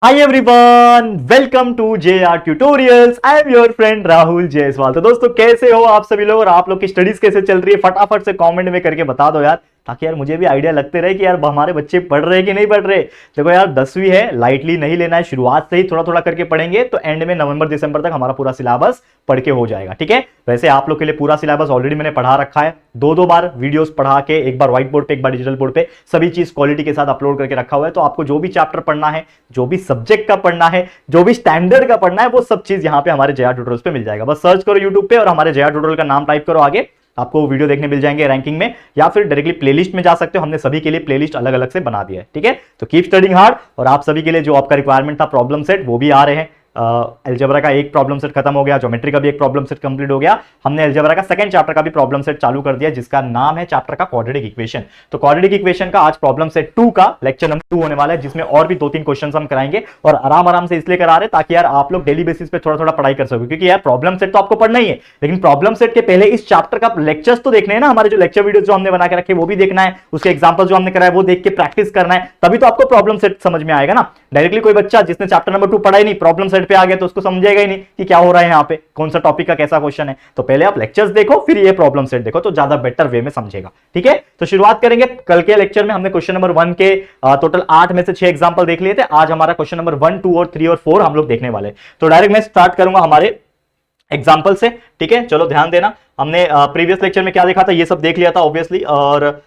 Hi everyone, welcome to JR Tutorials. I am your friend Rahul Jaiswal. तो दोस्तों कैसे हो आप सभी लोग और आप लोग की स्टडीज कैसे चल रही है, फटाफट से कमेंट में करके बता दो यार, ताकि यार मुझे भी आइडिया लगते रहे कि यार हमारे बच्चे पढ़ रहे हैं कि नहीं पढ़ रहे। देखो यार 10वीं है, लाइटली नहीं लेना है, शुरुआत से ही थोड़ा थोड़ा करके पढ़ेंगे तो एंड में नवंबर दिसंबर तक हमारा पूरा सिलेबस पढ़ के हो जाएगा। ठीक है, वैसे आप लोग के लिए पूरा सिलेबस ऑलरेडी मैंने पढ़ा रखा है, दो बार वीडियोस पढ़ा के, एक बार व्हाइट बोर्ड पे एक बार डिजिटल बोर्ड पे, सभी चीज क्वालिटी के साथ अपलोड करके रखा हुआ है। तो आपको जो भी चैप्टर पढ़ना है, जो भी सब्जेक्ट का पढ़ना है, जो भी स्टैंडर्ड का पढ़ना है, वो सब चीज यहाँ पे हमारे JR ट्यूटोरियल्स पे मिल जाएगा। बस सर्च करो यूट्यूब पे और हमारे JR ट्यूटोरियल का नाम टाइप करो, आगे आपको वीडियो देखने मिल जाएंगे रैंकिंग में, या फिर डायरेक्टली प्लेलिस्ट में जा सकते हो। हमने सभी के लिए प्लेलिस्ट अलग अलग से बना दिया है। ठीक है, तो कीप स्टडिंग हार्ड। और आप सभी के लिए जो आपका रिक्वायरमेंट था प्रॉब्लम सेट, वो भी आ रहे हैं। अलजेब्रा का एक प्रॉब्लम सेट खत्म हो गया, ज्योमेट्री का भी एक प्रॉब्लम सेट कंप्लीट हो गया। हमने अलजेब्रा का सेकंड चैप्टर का भी प्रॉब्लम सेट चालू कर दिया, जिसका नाम है चैप्टर का क्वाड्रेटिक इक्वेशन। तो क्वाड्रेटिक इक्वेशन का आज प्रॉब्लम सेट 2 का लेक्चर नंबर 2 होने वाला है, जिसमें और भी 2-3 क्वेश्चन हम कराएंगे। और आराम से इसलिए करा रहे ताकि यार आप लोग डेली बेसिस पे थोड़ा थोड़ा पढ़ाई कर सको, क्योंकि यार प्रॉब्लम सेट तो आपको पढ़ना ही है, लेकिन प्रॉब्लम सेट के पहले इस चैप्टर का लेक्चर्स तो देखने हैं ना। हमारे जो लेक्चर वीडियो जो हमने बना के रखे वो भी देखना है, उसके एग्जांपल जो हमने कराया वो देख के प्रैक्टिस करना है, तभी तो आपको प्रॉब्लम सेट समझ में आएगा ना। डायरेक्टली कोई बच्चा जिसने चैप्टर नंबर 2 पढ़ा ही नहीं प्रॉब्लम सेट पे आ गया तो उसको समझेगा ही नहीं कि क्या हो रहा है यहाँ पे, कौन सा टॉपिक का कैसा क्वेश्चन है। तो पहले आप लेक्चर्स देखो, फिर ये प्रॉब्लम सेट देखो, तो ज्यादा बेटर वे में समझेगा। ठीक है, तो शुरुआत करेंगे। कल के लेक्चर में हमने क्वेश्चन नंबर 1 के टोटल 8 में से 6 एग्जांपल देख लिए थे। आज हमारा क्वेश्चन नंबर 1, 2 और 3 और 4 हम लोग देखने वाले। तो डायरेक्ट मैं स्टार्ट करूंगा हमारे एग्जाम्पल से। ठीक है, चलो ध्यान देना। हमने प्रीवियस लेक्चर में क्या देखा था, ये सब देख लिया था ऑब्वियसली, और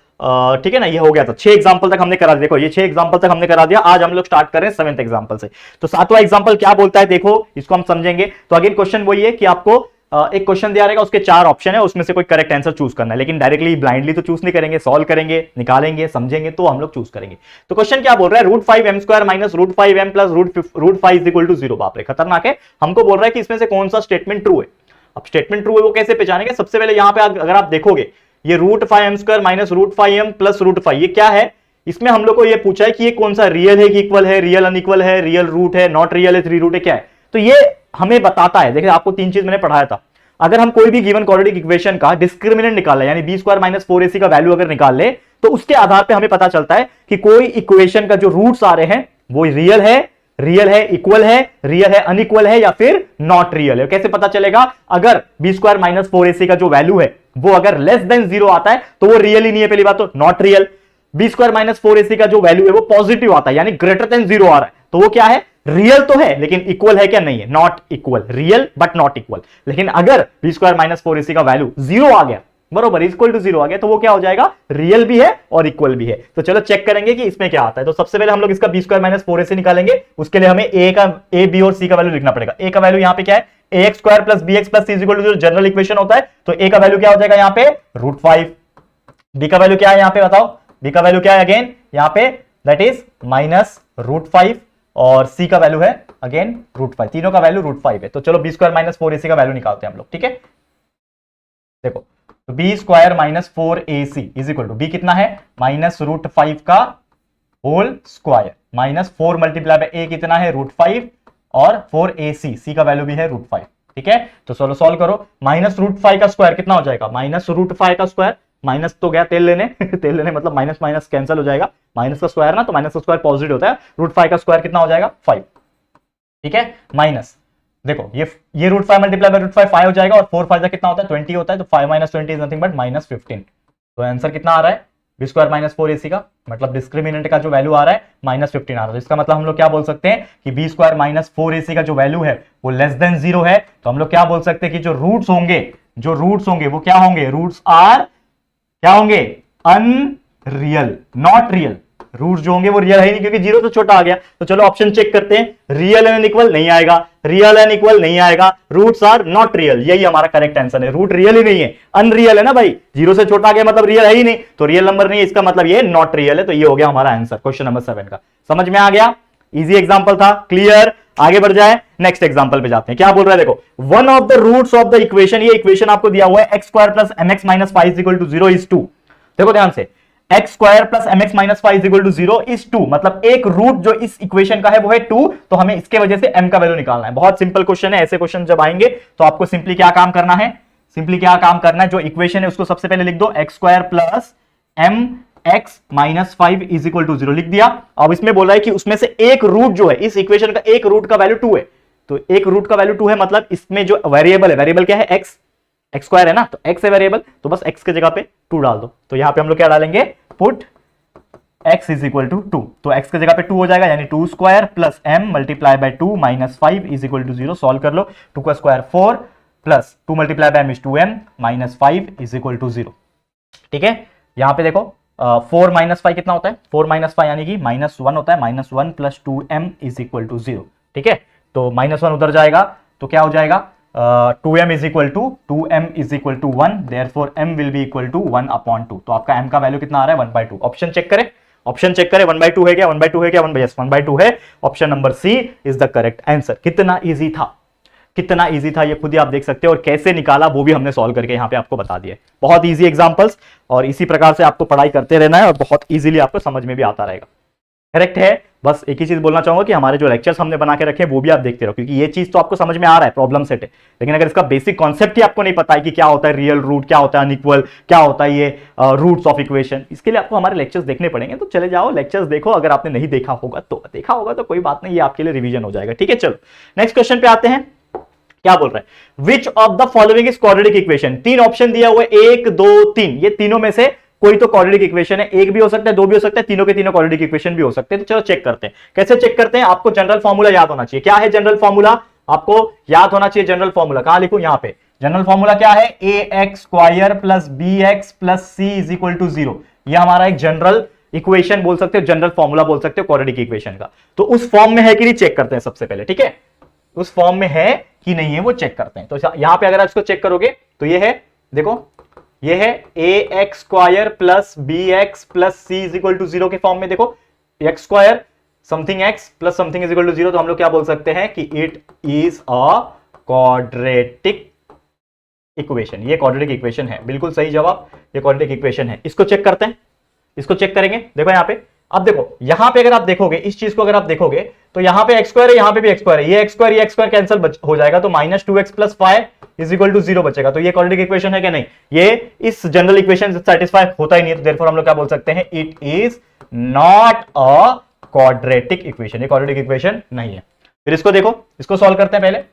ठीक है ना, ये हो गया था। 6 एग्जांपल तक हमने करा दिया। देखो ये 6 एग्जांपल तक हमने करा दिया। आज हम लोग स्टार्ट कर रहे हैं 7th एग्जांपल से। तो 7वां एग्जांपल क्या बोलता है, देखो इसको हम समझेंगे। तो अगेन क्वेश्चन वही है कि आपको एक क्वेश्चन दिया रहेगा, उसके 4 ऑप्शन है, उसमें से कोई करेक्ट आंसर चूज करना है। लेकिन डायरेक्टली ब्लाइंडली तो चूज नहीं करेंगे, सॉल्व करेंगे, निकालेंगे, समझेंगे, तो हम लोग चूज करेंगे। तो क्वेश्चन क्या बोल रहा है, √5m² minus √5m plus √5 is equal to 0। बाप रे खतरनाक है। हमको बोल रहा है कि इसमें से कौन सा स्टेटमेंट ट्रू है। अब स्टेटमेंट ट्रू है वो कैसे पहचानेंगे, सबसे पहले यहां पे अगर आप देखोगे, ये √5m² माइनस √5m प्लस √5 ये क्या है। इसमें हम लोग को ये पूछा है कि ये कौन सा रियल है कि इक्वल है, रियल अनइक्वल है, रियल रूट है, नॉट रियल है, 3 रूट है, क्या है। तो ये हमें बताता है। देखिए आपको 3 चीज मैंने पढ़ाया था। अगर हम कोई भी गिवन क्वाड्रेटिक इक्वेशन का डिस्क्रिमिनेंट निकाले, यानी b² माइनस 4ac का वैल्यू अगर निकाल ले, तो उसके आधार पर हमें पता चलता है कि कोई इक्वेशन का जो रूट्स आ रहे हैं वो रियल है, इक्वल है, रियल है, अनइक्वल है, या फिर नॉट रियल है। कैसे पता चलेगा, अगर b² माइनस 4ac का जो वैल्यू है वो अगर लेस देन 0 आता है तो वो रियल ही नहीं है, पहली बात तो not real. b² minus 4ac का जो वैल्यू है वो पॉजिटिव आता है, यानी ग्रेटर देन 0 आ रहा है, तो वो क्या है, रियल तो है लेकिन इक्वल है क्या, नहीं है, not equal, real but not equal. लेकिन अगर b² माइनस 4ac का वैल्यू 0 आ गया, बरोबर इक्वल टू 0 आ गया, तो वो क्या हो जाएगा, रियल भी है और इक्वल भी है। तो चलो चेक करेंगे कि इसमें क्या आता है। तो सबसे पहले हम लोग इसका b² माइनस 4ac निकालेंगे। उसके लिए हमें a, b और c का वैल्यू लिखना पड़ेगा। a का वैल्यू यहां पे क्या है, ax² plus bx plus c equal to 0 general equation होता है। तो a का वैल्यू क्या हो जाएगा यहाँ पे, √5। b का वैल्यू क्या है यहाँ पे बताओ, b का वैल्यू क्या है अगेन यहाँ पे, दैट इज माइनस √5, और c का वैल्यू है अगेन √5। तीनों का वैल्यू √5 है। तो चलो b² माइनस 4ac का वैल्यू निकालते हैं हम लोग। ठीक है, देखो तो b² minus 4ac is equal to, b कितना है, माइनस √5 का whole square, minus 4 multiply by a कितना है, √5, और 4ac, c का वैल्यू भी है √5। ठीक है, तो चलो सॉल्व करो। माइनस √5 का स्क्वायर कितना हो जाएगा, माइनस √5 का स्क्वायर, माइनस तो गया तेल लेने तेल लेने मतलब माइनस माइनस कैंसिल हो जाएगा, माइनस का स्क्वायर ना, तो माइनस का स्क्वायर पॉजिटिव होता है, √5 का स्क्वायर कितना हो जाएगा, 5। ठीक है, माइनस देखो ये √5 मल्टीप्लाई बाय √5 5 हो जाएगा, और 4 5 कितना होता है, 20 होता है, तो 5 minus 20 is nothing but minus 15। तो आंसर कितना आ रहा है, b² माइनस 4ac का मतलब डिस्क्रिमिनेंट का जो वैल्यू आ रहा है माइनस 15 आ रहा है। तो इसका मतलब हम लोग क्या बोल सकते हैं कि b² माइनस 4ac का जो वैल्यू है वो लेस देन 0 है। तो हम लोग क्या बोल सकते हैं कि जो रूट्स होंगे वो क्या होंगे, रूट्स आर क्या होंगे, अनरियल, नॉट रियल। रूट्स जो होंगे वो रियल है नहीं, क्योंकि 0 तो छोटा आ गया। तो चलो ऑप्शन चेक करते हैं, रियल एंड इक्वल नहीं आएगा, रियल एंड इक्वल नहीं आएगा, रूट्स आर नॉट रियल, यही हमारा करेक्ट आंसर है। रूट रियल ही नहीं है, अनरियल है ना भाई, 0 से छोटा आ गया मतलब रियल है ही नहीं, तो रियल नंबर नहीं है, इसका मतलब ये नॉट रियल है। तो ये हो गया हमारा आंसर क्वेश्चन नंबर 7 का। समझ में आ गया, इजी एग्जांपल था, क्लियर। आगे बढ़ जाए, नेक्स्ट एग्जांपल पे जाते हैं। क्या बोल रहा है देखो, one of the roots of the equation, ये इक्वेशन आपको दिया हुआ है x² plus mx minus 5 is equal to 0 is 2। देखो ध्यान से, x² plus mx minus 5 is equal to 0 is 2, मतलब एक रूट जो इस इक्वेशन का है वो है 2, तो हमें इसके वजह से m का वैल्यू निकालना है। बहुत सिंपल क्वेश्चन है, ऐसे क्वेश्चन जब आएंगे तो आपको सिंपली क्या काम करना है, जो इक्वेशन है उसको सबसे पहले लिख दो, x² plus m x minus 5 is equal to 0 लिख दिया। अब इसमें बोला है कि उसमें से एक रूट जो है, इस इक्वेशन का एक रूट का वैल्यू 2 है, तो एक रूट का वैल्यू 2 है, मतलब इसमें जो वेरिएबल है, वेरिएबल क्या है, x, एक्स स्क्वायर है ना, तो x है वेरिएबल, तो बस x के जगह पे 2 डाल दो। तो यहां पे हम लोग क्या डालेंगे, put x is equal to 2, तो x के जगह पे 2 हो जाएगा, यानी 2 square plus m multiply by 2 minus 5 is equal to 0। Solve कर लो, 2 का square 4 plus 2 multiply by m is 2m minus 5 is equal to 0। ठीक है, यहां पे देखो 4 माइनस 5 कितना होता है, 4 माइनस 5 यानी कि माइनस 1 होता है, minus 1 plus 2m is equal to 0। ठीक है, तो माइनस 1 उधर जाएगा तो क्या हो जाएगा, 2m is equal to 2m is equal to 1, therefore m will be equal to 1/2। तो आपका m का वैल्यू कितना आ रहा है, 1/2। ऑप्शन चेक करें, ऑप्शन चेक करें, 1/2 है क्या, 1/2 है क्या, 1/2 है। Option number C is the correct answer. कितना इजी था, कितना इजी था, ये खुद ही आप देख सकते हो, और कैसे निकाला वो भी हमने सॉल्व करके यहाँ पे आपको बता दिया। बहुत इजी एग्जांपल्स, और इसी प्रकार से आपको पढ़ाई करते रहना है और बहुत इजीली आपको समझ में भी आता रहेगा। करेक्ट है। बस एक ही चीज बोलना चाहूंगा कि हमारे जो लेक्चर्स हमने बना के रखे हैं वो भी आप देखते रहो, क्योंकि ये चीज तो आपको समझ में आ रहा है, प्रॉब्लम सेट है, लेकिन अगर इसका बेसिक कॉन्सेप्ट ही आपको नहीं पता है कि क्या होता है रियल रूट, क्या होता है अनइक्वल, क्या होता है ये रूट्स ऑफ इक्वेशन, इसके लिए आपको हमारे लेक्चर्स देखने पड़ेंगे। तो चले जाओ लेक्चर्स देखो, अगर आपने नहीं देखा होगा तो कोई बात नहीं, ये आपके लिए रिवीजन हो जाएगा। ठीक है, चलो नेक्स्ट क्वेश्चन पे आते हैं। क्या बोल रहा है, which of the following is quadratic equation. 3 option दिया हुआ है, 1 2 3, ये तीनों में से कोई तो क्वाड्रेटिक इक्वेशन है, एक भी हो सकता है, दो भी हो सकता है, तीनों के तीनों क्वाड्रेटिक इक्वेशन भी हो सकते हैं। तो चलो चेक करते हैं, कैसे चेक करते हैं। आपको जनरल फॉर्मूला याद होना चाहिए। क्या है जनरल फॉर्मूला, आपको याद होना चाहिए जनरल फॉर्मूला। कहां लिखूं, यहां पे जनरल फॉर्मूला क्या है, ax square plus bx plus c is equal to 0। यह हमारा एक जनरल इक्वेशन बोल सकते हो, जनरल फॉर्मूला बोल सकते हो क्वाड्रेटिक इक्वेशन का। तो उस फॉर्म में है कि नहीं चेक करते हैं सबसे पहले। ठीक है, उस फॉर्म में है कि नहीं है वो चेक करते हैं। तो यहां पे अगर आप इसको चेक करोगे तो ये है, देखो ये है ax square plus bx plus c is equal to 0 के फॉर्म में। देखो x square something x plus something is equal to 0, तो हम लोग क्या बोल सकते हैं कि it is a quadratic equation. ये क्वाड्रेटिक इक्वेशन है, बिल्कुल सही जवाब, ये क्वाड्रेटिक इक्वेशन है। इसको चेक करते हैं, इसको चेक करेंगे। देखो यहां पे, अब देखो यहां पे अगर आप देखोगे इस चीज को, अगर आप देखोगे तो यहां पे एक्स स्क्वायर है, यहां पे भी एक्स स्क्वायर है, ये एक्स स्क्वायर कैंसिल हो जाएगा, तो minus 2x plus 5 is equal to 0 बचेगा। तो ये क्वाड्रेटिक इक्वेशन है क्या, नहीं, ये इस जनरल इक्वेशन से सेटिस्फाई होता ही नहीं है, तो देयरफॉर हम लोग क्या बोल सकते हैं, it is not a quadratic equation, ये क्वाड्रेटिक इक्वेशन नहीं है। फिर इसको देखो, इसको सॉल्व करते हैं पहले।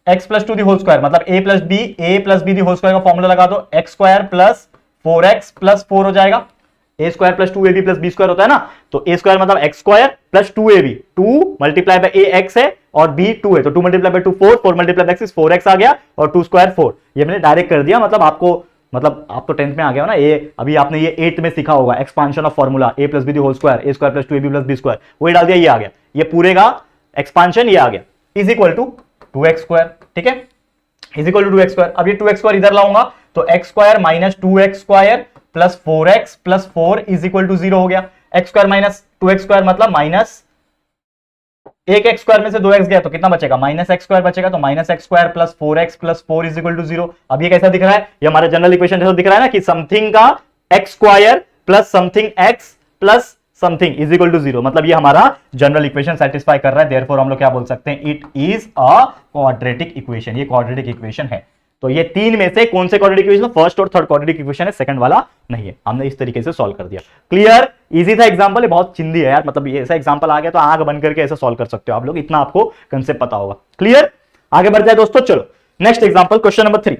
x plus 2 the whole square मतलब a plus B the whole square का फॉर्मूला लगा दो, x square plus 4x plus 4 हो जाएगा। A square plus 2ab plus B square होता है ना, तो ए स्क्वायर मतलब X square plus 2ab, 2 multiply by A X है और बी 2 है, तो 2 multiply by 2 4, 4 multiply by 6 4x आ गया, और 2 स्क्वायर 4। ये मैंने डायरेक्ट कर दिया, मतलब आप तो 10th में आ गया हो ना, ये अभी आपने ये 8th में सीखा होगा, expansion of formula a plus B the whole square, A square plus 2ab plus B square, वही डाल दिया, ये आ गया, ये पूरे का एक्सपांशन ये आ गया, is equal to 2x square. ठीक है, is equal to 2x square. अब ये 2x स्क्वायर इधर लाऊंगा तो x square minus 2x square plus 4x plus 4 is equal to 0 हो गया। x square minus 2x square मतलब माइनस एक x स्क्वायर में से 2x गया तो कितना बचेगा, माइनस x स्क्वायर बचेगा, तो minus x square plus 4x plus 4 is equal to 0। अब ये कैसा दिख रहा है, ये हमारा जनरल इक्वेशन जैसा दिख रहा है ना, कि समथिंग का x square plus something x plus something is equal to 0, मतलब ये हमारा जनरल इक्वेशन सेटिस्फाई कर रहा है, देयरफॉर हम लोग क्या बोल सकते हैं, it is a quadratic equation, ये क्वाड्रेटिक इक्वेशन है। तो ये तीन में से कौन से क्वाड्रेटिक इक्वेशन, फर्स्ट और थर्ड क्वाड्रेटिक इक्वेशन है, सेकंड वाला नहीं है। हमने इस तरीके से सॉल्व कर दिया। क्लियर, इजी था एग्जांपल, ये बहुत चिंदी है यार, मतलब ये ऐसा एग्जांपल आ गया तो आंख बंद करके ऐसा सॉल्व कर सकते हो आप लोग, इतना आपको कंसेप्ट पता होगा। क्लियर, आगे बढ़ जाए दोस्तों, चलो नेक्स्ट एग्जांपल, क्वेश्चन नंबर 3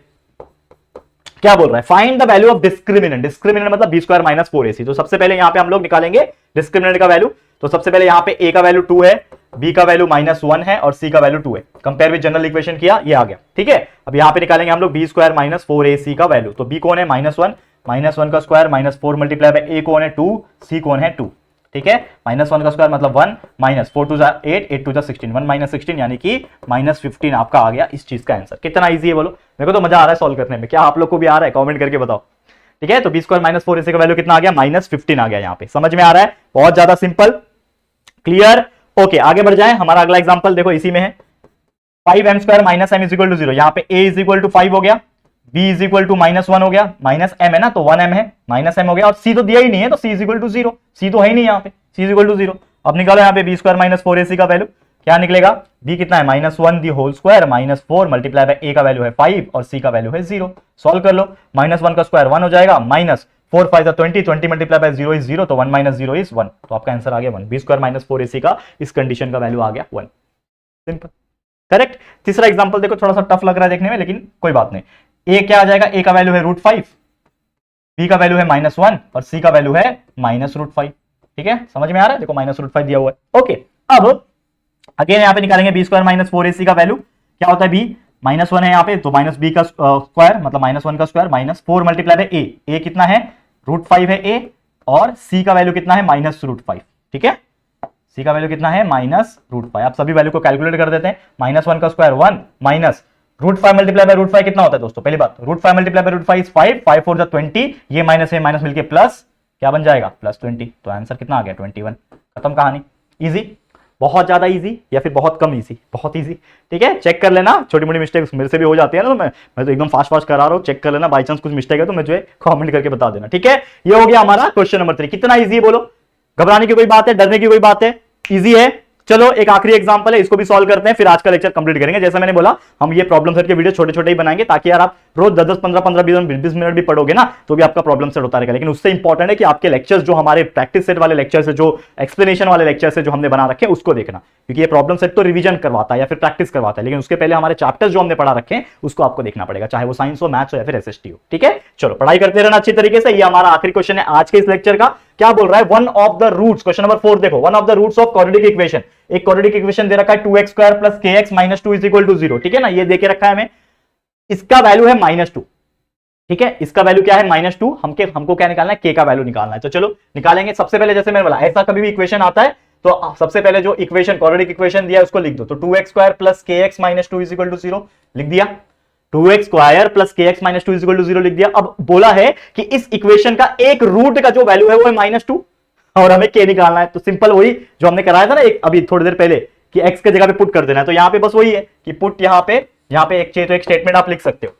क्या बोल रहा है, find the value of discriminant. Discriminant मतलब बी स्क्वायर माइनस 4ac। तो सबसे पहले यहां पे हम लोग निकालेंगे डिस्क्रिमिनेंट का वैल्यू। तो सबसे पहले यहां पे a का वैल्यू 2 है, b का वैल्यू -1 है और c का वैल्यू 2 है। कंपेयर विद जनरल इक्वेशन किया, ये आ गया। ठीक है, अब यहां पे निकालेंगे हम लोग बी स्क्वायर माइनस 4ac का वैल्यू। तो b कौन है, -1 का square minus 4 multiply by a कौन है 2, c कौन है 2। ठीक है, -1 का स्क्वायर मतलब 1 माइनस 4 टू 8, 8 टू 16, 1 माइनस 16 यानी कि -15 आपका आ गया इस चीज का आंसर। कितना इजी है बोलो, मेरे को तो मजा आ रहा है सॉल्व करने में, क्या आप लोग को भी आ रहा है, कमेंट करके बताओ। ठीक है, तो बी स्क्वायर माइनस 4ac का वैल्यू कितना आ गया, -15 आ गया। यहाँ पे समझ में आ रहा है, बहुत ज्यादा सिंपल। क्लियर, ओके आगे बढ़ जाए। हमारा अगला एग्जांपल देखो इसी में है, 5m square minus m is equal to 0। यहाँ पे a इज इक्वल टू 5 हो गया, b इज इक्वल टू -1 हो गया, माइनस m है ना तो 1m है, माइनस m हो गया, और c तो दिया ही नहीं है तो c is equal to 0, c तो है ही नहीं यहाँ पे, c इज इक्वल टू 0। अब निकालो यहाँ पे बी स्क्वायर माइनस 4ac का वैल्यू, क्या निकलेगा, b कितना है -1 the whole square minus 4 multiply by a का वैल्यू है 5 और c का वैल्यू है 0। सॉल्व कर लो, -1 का स्क्वायर 1 हो जाएगा, माइनस 4 5 20, 20 मल्टीप्लाई बाय 0 इज 0, तो 1 माइनस 0 इज 1, तो आपका आंसर आ गया 1। बी स्क्वायर माइनस 4ac का इस कंडीशन का वैल्यू आ गया 1। Simple, correct. तीसरा एग्जांपल देखो, थोड़ा सा टफ लग रहा है देखने में, लेकिन कोई बात नहीं। ए क्या आ जाएगा, ए का वैल्यू है √5, बी का वैल्यू है -1 और सी का वैल्यू है -√5। ठीक है, समझ में आ रहा है, देखो -√5 दिया हुआ है। ओके, अब अगेन यहां पे निकालेंगे बी स्क्वायर माइनस 4ac का वैल्यू। क्या होता है, बी -1 है यहाँ पे, तो माइनस बी का स्क्वायर मतलब -1 का स्क्वायर माइनस 4 मल्टीप्लाई बाय ए कितना है, √5 है ए, और सी का वैल्यू कितना है, -√5। ठीक है, सी का वैल्यू कितना है, -√5। आप सभी वैल्यू को कैलकुलेट कर देते हैं। -1 का स्क्वायर 1 माइनस √5 मल्टीप्लाई बाय √5 कितना होता है दोस्तों, पहली बात, √5 मल्टीप्लाई बाय √5 इज 5, 5 4 जा 20, ये माइनस मिलके प्लस क्या बन जाएगा, +20, तो आंसर कितना आ गया 21। खत्म कहानी। इजी, बहुत ज्यादा इजी या फिर बहुत कम इजी, बहुत इजी। ठीक है, चेक कर लेना, छोटी मोटी मिस्टेक्स मेरे से भी हो जाती है ना, तो मैं तो एकदम फास्ट करा रहा हूं, चेक कर लेना, बाई चांस कुछ मिस्टेक है तो मुझे कमेंट करके बता देना। ठीक है, ये हो गया हमारा क्वेश्चन नंबर 3। कितना इजी है बोलो, घबराने की कोई बात है, डरने की कोई बात है, इजी है। चलो एक आखिरी एग्जांपल है, इसको भी सॉल्व करते हैं, फिर आज का लेक्चर कंप्लीट करेंगे। जैसा मैंने बोला, हम ये प्रॉब्लम सेट के वीडियो छोटे छोटे ही बनाएंगे, ताकि यार आप रोज 10 15 15 20 मिनट भी पढ़ोगे ना, तो भी आपका प्रॉब्लम सेट होता रहेगा। लेकिन उससे इंपॉर्टेंट है कि आपके लेक्चर्स जो हमारे प्रैक्टिस सेट वाले लेक्चर्स है, जो एक्सप्लेनेशन वाले लेक्चर्स है जो हमने बना रखे हैं, उसको देखना, क्योंकि ये प्रॉब्लम सेट तो रिवीजन करवाता है या फिर प्रैक्टिस करवाता है, लेकिन उसके पहले हमारे चैप्टर्स जो हमने पढ़ा रखे हैं उसको आपको देखना पड़ेगा, चाहे वो साइंस हो, मैथ्स हो या फिर एसएसटी हो। ठीक है, चलो पढ़ाई करते रहना अच्छी तरीके से। ये हमारा आखिरी क्वेश्चन है आज के इस लेक्चर का। क्या बोल रहा है, one of the roots, question number 4 देखो, one of the roots of quadratic equation. एक क्वाड्रेटिक इक्वेशन दे रखा है 2x² + kx - 2 = 0। ठीक है ना, ये देके रखा है हमें, इसका वैल्यू है -2। ठीक है, इसका वैल्यू क्या है, -2। हमको क्या निकालना है, k का वैल्यू निकालना है। तो चलो निकालेंगे। सबसे पहले जैसे मैंने बोला, ऐसा कभी भी इक्वेशन आता है तो सबसे पहले जो इक्वेशन क्वाड्रेटिक इक्वेशन दिया है उसको लिख दो। तो 2x² + kx - 2 = 0 लिख दिया, 2x² + kx - 2 = 0 लिख दिया। अब बोला है कि इस इक्वेशन का एक रूट का जो वैल्यू है वो है -2 और हमें k निकालना है। तो सिंपल वही जो हमने कराया था ना एक अभी थोड़ी देर पहले, कि x के जगह पे पुट कर देना है। तो यहां पे बस वही है कि पुट यहां पे एक चाहिए तो एक स्टेटमेंट आप लिख सकते हो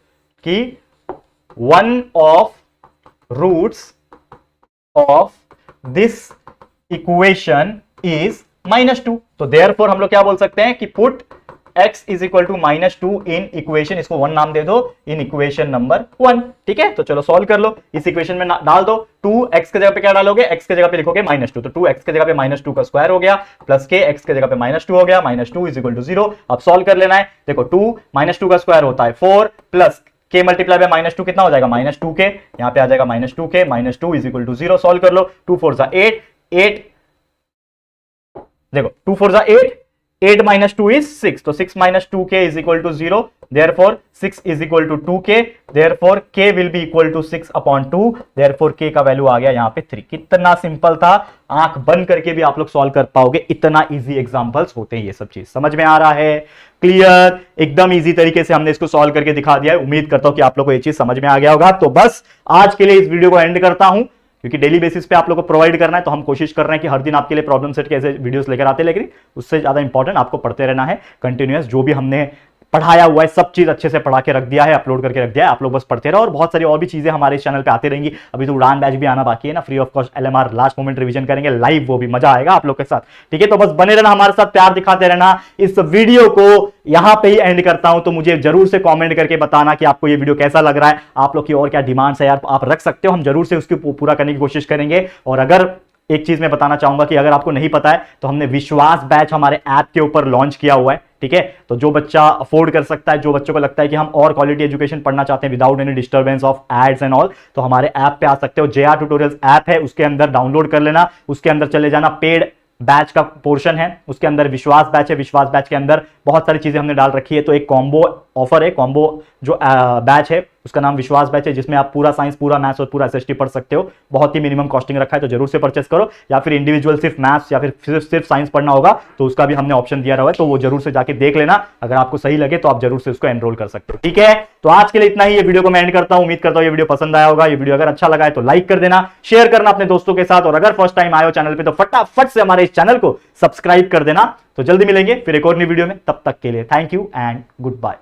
कि one of roots of this equation is -2। तो देयरफॉर हम लोग क्या बोल सकते हैं कि पुट x = -2 इन इक्वेशन, इसको 1 नाम दे दो, इन इक्वेशन नंबर 1। ठीक है, तो चलो सॉल्व कर लो। इस इक्वेशन में डाल दो 2x के जगह पे क्या डालोगे, x के जगह पे लिखोगे -2, तो 2x के जगह पे -2 का स्क्वायर हो गया, प्लस k x के जगह पे -2 हो गया, -2 = 0। अब सॉल्व कर लेना है। देखो 2 -2 का स्क्वायर होता है 4, प्लस k मल्टीप्लाई बाय -2 कितना हो जाएगा, -2k, यहां पे आ जाएगा -2k, -2 = 0। सॉल्व कर लो, 2 4 जा 8, 8 देखो 2 4 जा 8, 8 - 2 is 6, तो 6 - 2k = 0, therefore 6 = 2k, therefore k will be equal to 6/2, therefore k का वैल्यू आ गया यहाँ पे 3। कितना सिंपल था, आंख बंद करके भी आप लोग सॉल्व कर पाओगे, इतना इजी एग्जांपल्स होते हैं। ये सब चीज समझ में आ रहा है, क्लियर, एकदम इजी तरीके से हमने इसको सॉल्व करके दिखा दिया है। उम्मीद करता हूं कि आप लोग को ये चीज समझ में आ गया होगा। तो बस आज के लिए इस वीडियो को एंड करता हूं, क्योंकि डेली बेसिस पे आप लोगों को प्रोवाइड करना है, तो हम कोशिश कर रहे हैं कि हर दिन आपके लिए प्रॉब्लम सेट के ऐसे वीडियोस लेकर आते हैं, लेकिन उससे ज्यादा इंपॉर्टेंट आपको पढ़ते रहना है कंटिन्यूअस। जो भी हमने पढ़ाया हुआ है सब चीज अच्छे से पढ़ा के रख दिया है, अपलोड करके रख दिया है, आप लोग बस पढ़ते रहो। और बहुत सारी और भी चीजें हमारे चैनल पे आती रहेंगी। अभी तो उड़ान बैच भी आना बाकी है ना, free of cost LMR last moment revision करेंगे लाइव, वो भी मजा आएगा आप लोग के साथ। ठीक है, तो बस बने रहना हमारे साथ, प्यार दिखाते रहना। इस वीडियो को यहां पे ही एंड करता हूं, तो मुझे जरूर से कमेंट करके बताना कि आपको ये वीडियो कैसा लग रहा है, आप लोग की और क्या डिमांड्स है यार, आप रख सकते हो, हम जरूर से उसकी पूरा करने की कोशिश करेंगे। और अगर एक चीज मैं बताना चाहूंगा कि अगर आपको नहीं पता है तो हमने विश्वास बैच हमारे ऐप के ऊपर लॉन्च किया हुआ है। ठीक है, तो जो बच्चा अफोर्ड कर सकता है, जो बच्चों को लगता है कि हम और क्वालिटी एजुकेशन पढ़ना चाहते हैं without any disturbance of ads and all, तो हमारे ऐप पे आ सकते हो। JR ट्यूटोरियल्स ऐप है, उसके अंदर डाउनलोड कर लेना, उसके अंदर चले जाना, पेड बैच का पोर्शन है, उसके अंदर विश्वास बैच है। विश्वास बैच के अंदर बहुत सारी चीजें हमने डाल रखी है। तो एक कॉम्बो ऑफर है, कॉम्बो जो बैच है उसका नाम विश्वास बैच है, जिसमें आप पूरा साइंस, पूरा मैथ्स और पूरा SST पढ़ सकते हो। बहुत ही मिनिमम कॉस्टिंग रखा है, तो जरूर से परचेस करो। या फिर इंडिविजुअल सिर्फ मैथ्स या फिर सिर्फ साइंस पढ़ना होगा तो उसका भी हमने ऑप्शन दिया रहा है, तो वो जरूर से जाके देख लेना। अगर आपको सही लगे तो आप जरूर से उसको एनरोल कर सकते हो। ठीक है, तो आज के लिए इतना ही। ये वीडियो को मैं एंड करता हूं। उम्मीद करता हूं ये वीडियो पसंद आया होगा। ये वीडियो अगर अच्छा लगा है तो लाइक कर देना, शेयर करना अपने दोस्तों के साथ, और अगर फर्स्ट टाइम आए हो चैनल पे तो फटाफट से हमारे इस चैनल को सब्सक्राइब कर देना। तो जल्दी मिलेंगे फिर एक और नई वीडियो में, तब तक के लिए thank you and good bye.